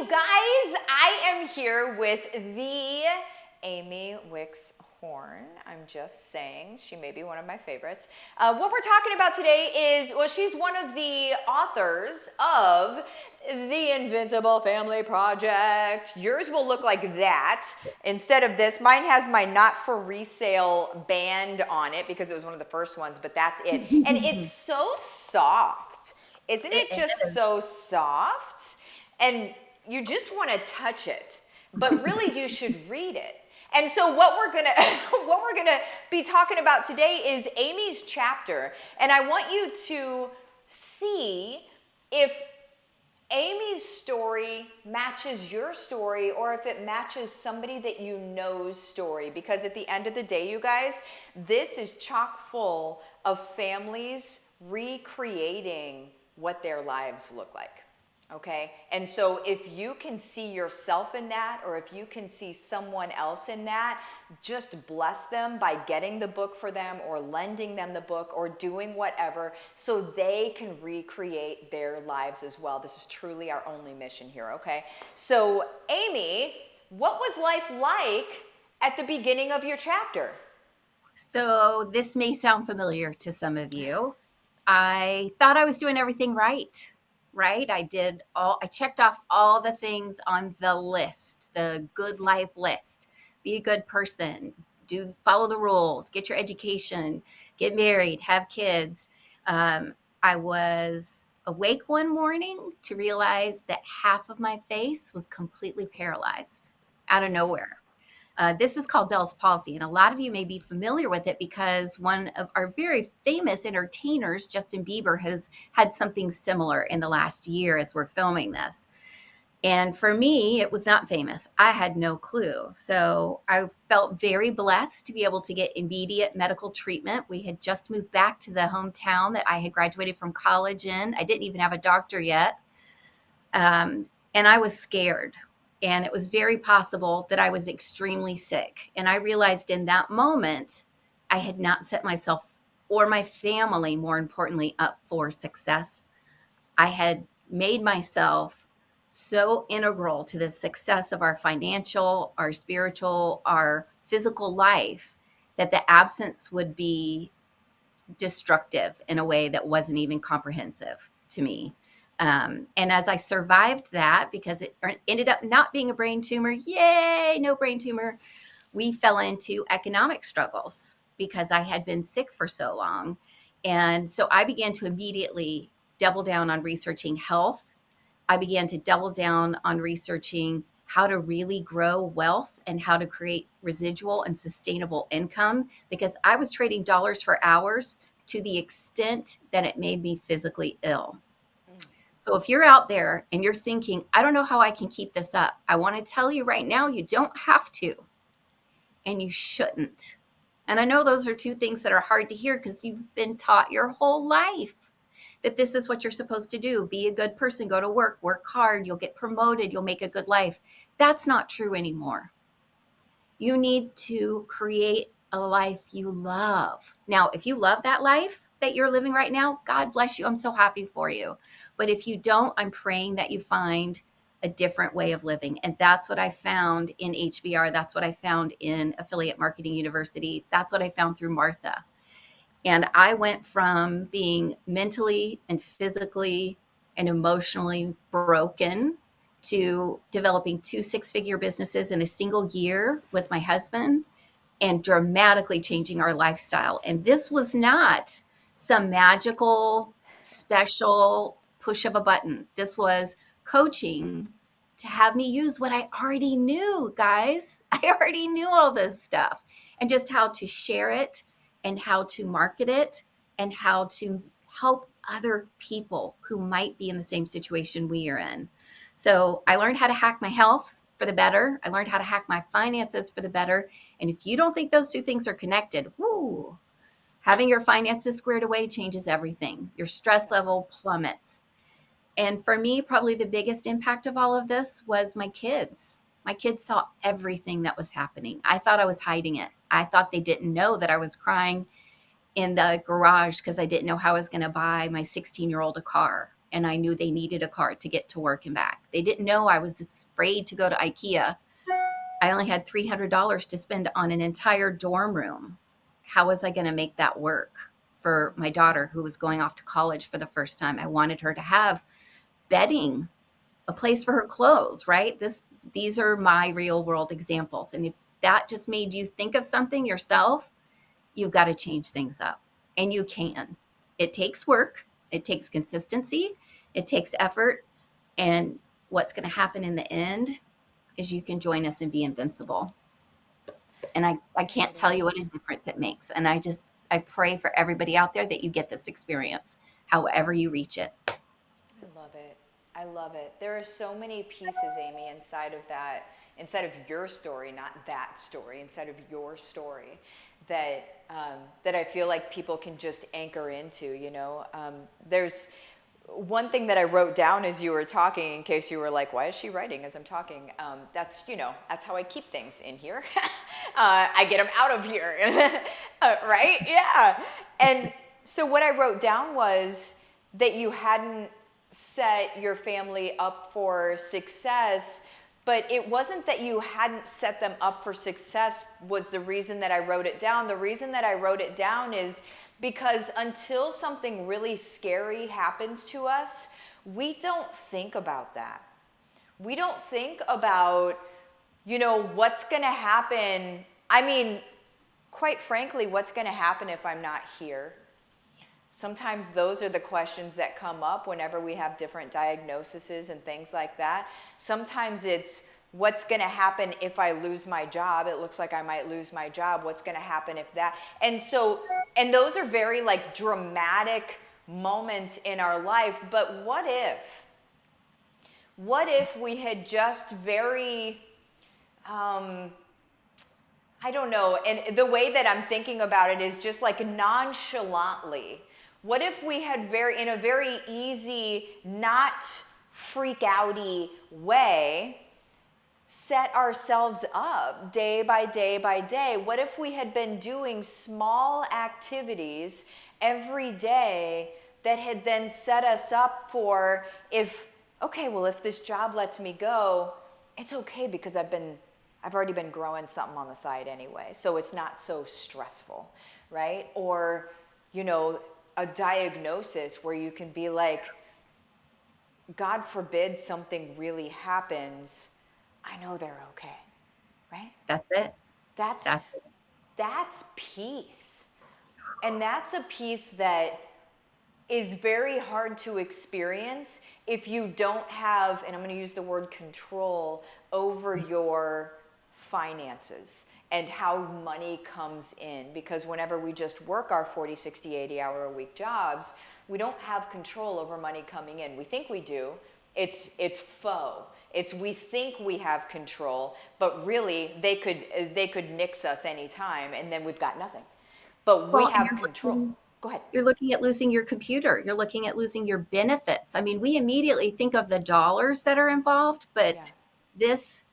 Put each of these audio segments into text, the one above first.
you guys? I am here with the Amy Wicks-horn. I'm just saying, she may be one of my favorites. What we're talking about today is, well, she's one of the authors of the Invincible Family Project. Yours will look like that instead of this. Mine has my not for resale band on it because it was one of the first ones, but that's it. And it's so soft. Isn't It it just is. so soft? And you just want to touch it, but really you should read it. And so what we're gonna what we're gonna be talking about today is Amy's chapter, and I want you to see if Amy's story matches your story or if it matches somebody that you know's story. Because at the end of the day, you guys, this is chock full of families recreating what their lives look like. Okay? And so if you can see yourself in that, or if you can see someone else in that, just bless them by getting the book for them or lending them the book or doing whatever so they can recreate their lives as well. This is truly our only mission here, okay? So, Amy, what was life like at the beginning of your chapter? So this may sound familiar to some of you. I thought I was doing everything right? I checked off all the things on the list, the good life list. Be a good person, follow the rules, get your education, get married, have kids. I was awake one morning to realize that half of my face was completely paralyzed out of nowhere. This is called Bell's palsy, and a lot of you may be familiar with it because one of our very famous entertainers, Justin Bieber, has had something similar in the last year as we're filming this. And for me, it was not famous. I had no clue. So I felt very blessed to be able to get immediate medical treatment. We had just moved back to the hometown that I had graduated from college in. I didn't even have a doctor yet. And I was scared. And it was very possible that I was extremely sick. And I realized in that moment, I had not set myself or my family, more importantly, up for success. I had made myself so integral to the success of our financial, our spiritual, our physical life that the absence would be destructive in a way that wasn't even comprehensive to me. And as I survived that, because it ended up not being a brain tumor, yay, no brain tumor, we fell into economic struggles because I had been sick for so long. And so I began to immediately double down on researching health. I began to double down on researching how to really grow wealth and how to create residual and sustainable income because I was trading dollars for hours to the extent that it made me physically ill. So if you're out there and you're thinking, I don't know how I can keep this up, I want to tell you right now, you don't have to, and you shouldn't. And I know those are two things that are hard to hear because you've been taught your whole life that this is what you're supposed to do. Be a good person, go to work hard, you'll get promoted, you'll make a good life. That's not true anymore. You need to create a life you love. Now, if you love that life that you're living right now, God bless you. I'm so happy for you. But if you don't, I'm praying that you find a different way of living. And that's what I found in HBR. That's what I found in Affiliate Marketing University. That's what I found through Martha. And I went from being mentally and physically and emotionally broken to developing 2 6-figure businesses in a single year with my husband and dramatically changing our lifestyle. And this was not some magical, special push of a button. This was coaching to have me use what I already knew, guys. I already knew all this stuff and just how to share it and how to market it and how to help other people who might be in the same situation we are in. So I learned how to hack my health for the better. I learned how to hack my finances for the better. And if you don't think those two things are connected, woo, having your finances squared away changes everything. Your stress level plummets. And for me, probably the biggest impact of all of this was my kids. My kids saw everything that was happening. I thought I was hiding it. I thought they didn't know that I was crying in the garage because I didn't know how I was going to buy my 16-year-old a car. and I knew they needed a car to get to work and back. They didn't know I was afraid to go to IKEA. I only had $300 to spend on an entire dorm room. How was I going to make that work for my daughter who was going off to college for the first time? I wanted her to have bedding, a place for her clothes, right? These are my real world examples. And if that just made you think of something yourself, you've got to change things up. And you can. It takes work, it takes consistency, it takes effort. And what's going to happen in the end is you can join us and be invincible. And I can't It tell you what a is. difference it makes. And I pray for everybody out there that you get this experience, however you reach it. I love it. I love it. There are so many pieces, Amy, inside of that, inside of your story, not that story, inside of your story, that I feel like people can just anchor into. There's one thing that I wrote down as you were talking, in case you were like, "Why is she writing as I'm talking?" That's how I keep things in here. I get them out of here, right? Yeah. And so what I wrote down was that you hadn't set your family up for success, but it wasn't that you hadn't set them up for success was the reason that I wrote it down. The reason that I wrote it down is because until something really scary happens to us, we don't think about that. We don't think about, what's going to happen. I mean, quite frankly, what's going to happen if I'm not here? Sometimes those are the questions that come up whenever we have different diagnoses and things like that. Sometimes it's what's going to happen if I lose my job? It looks like I might lose my job. What's going to happen if that? And those are very like dramatic moments in our life. But what if? What if we had just very, I don't know, and the way that I'm thinking about it is just like nonchalantly. What if we had in a very easy, not freak outy way, set ourselves up day by day by day? What if we had been doing small activities every day that had then set us up for if this job lets me go, it's okay because I've already been growing something on the side anyway, so it's not so stressful, right? Or, a diagnosis where you can be like, God forbid something really happens, I know they're okay, right? That's it. That's That's it. that's peace. And that's a peace that is very hard to experience if you don't have, and I'm going to use the word control, over your finances and how money comes in. Because whenever we just work our 40, 60, 80 hour a week jobs, we don't have control over money coming in. We think we do. It's faux. We think we have control, but really they could nix us anytime and then we've got nothing. But we Well, and have control. Go ahead. you're looking at losing your computer. You're looking at losing your benefits. I mean, we immediately think of the dollars that are involved, Yeah. but this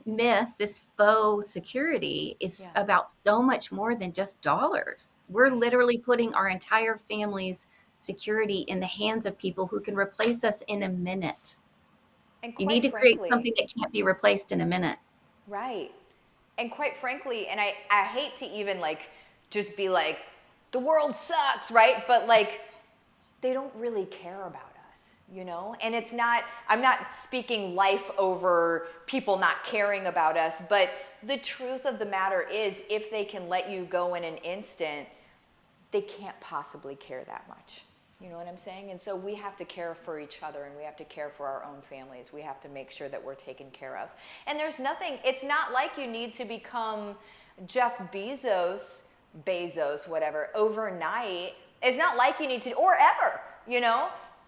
myth, this faux security is Yeah. about so much more than just dollars. We're Right. literally putting our entire family's security in the hands of people who can replace us in a minute. And You need quite to create frankly, something that can't be replaced in a minute. right. And quite frankly, and I hate to even like just be like, the world sucks, right? But like, they don't really care about us, And it's not, I'm not speaking life over people not caring about us, but the truth of the matter is, if they can let you go in an instant, they can't possibly care that much. You know what I'm saying? And so we have to care for each other and we have to care for our own families. We have to make sure that we're taken care of. And there's nothing, it's not like you need to become Jeff Bezos, whatever, overnight. It's not like you need to, or ever,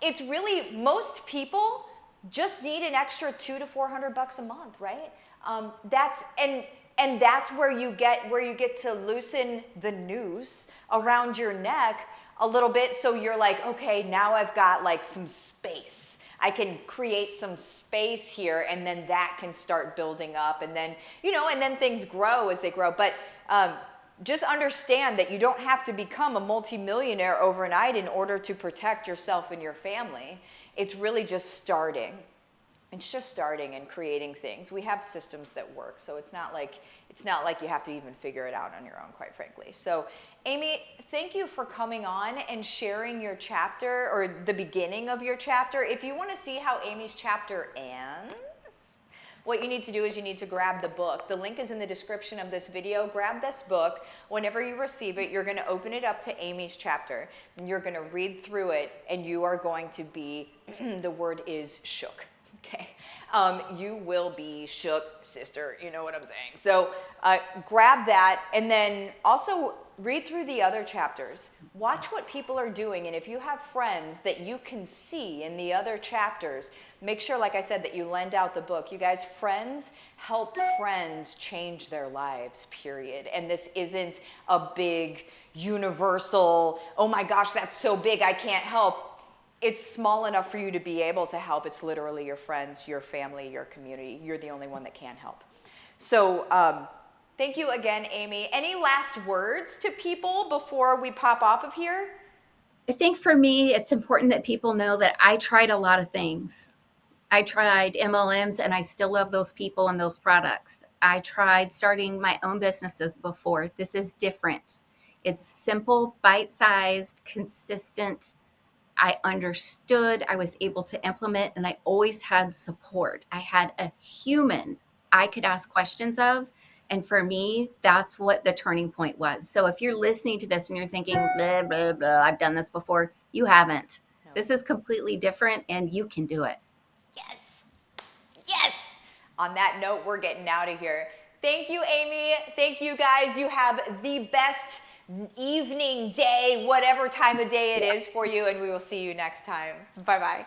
It's really, most people just need an extra $200 to $400 a month, right? And that's where you get to loosen the noose around your neck a little bit, so you're like, okay, now I've got like some space. I can create some space here, and then that can start building up, and then and then things grow as they grow. But just understand that you don't have to become a multimillionaire overnight in order to protect yourself and your family. It's really just starting. It's just starting and creating things. We have systems that work, so it's not like you have to even figure it out on your own, quite frankly. So, Amy, thank you for coming on and sharing your chapter, or the beginning of your chapter. If you want to see how Amy's chapter ends, what you need to do is you need to grab the book. The link is in the description of this video. Grab this book. Whenever you receive it, you're going to open it up to Amy's chapter, and you're going to read through it, and you are going to be, the word is shook. Okay, you will be shook, sister, you know what I'm saying. So grab that, and then also read through the other chapters. Watch what people are doing, and if you have friends that you can see in the other chapters, make sure, like I said, that you lend out the book. You guys, friends help friends change their lives, period. And this isn't a big universal, oh my gosh, that's so big, I can't help. It's small enough for you to be able to help. It's literally your friends, your family, your community. You're the only one that can help. So thank you again, Amy. Any last words to people before we pop off of here? I think for me, it's important that people know that I tried a lot of things. I tried MLMs, and I still love those people and those products. I tried starting my own businesses before. This is different. It's simple, bite-sized, consistent. I understood, I was able to implement, and I always had support. I had a human I could ask questions of. And for me, that's what the turning point was. So if you're listening to this and you're thinking, blah, blah, blah, I've done this before, you haven't. No. This is completely different, and you can do it. Yes. Yes. On that note, we're getting out of here. Thank you, Amy. Thank you, guys. You have the best evening, day, whatever time of day it is for you, and we will see you next time. Bye-bye.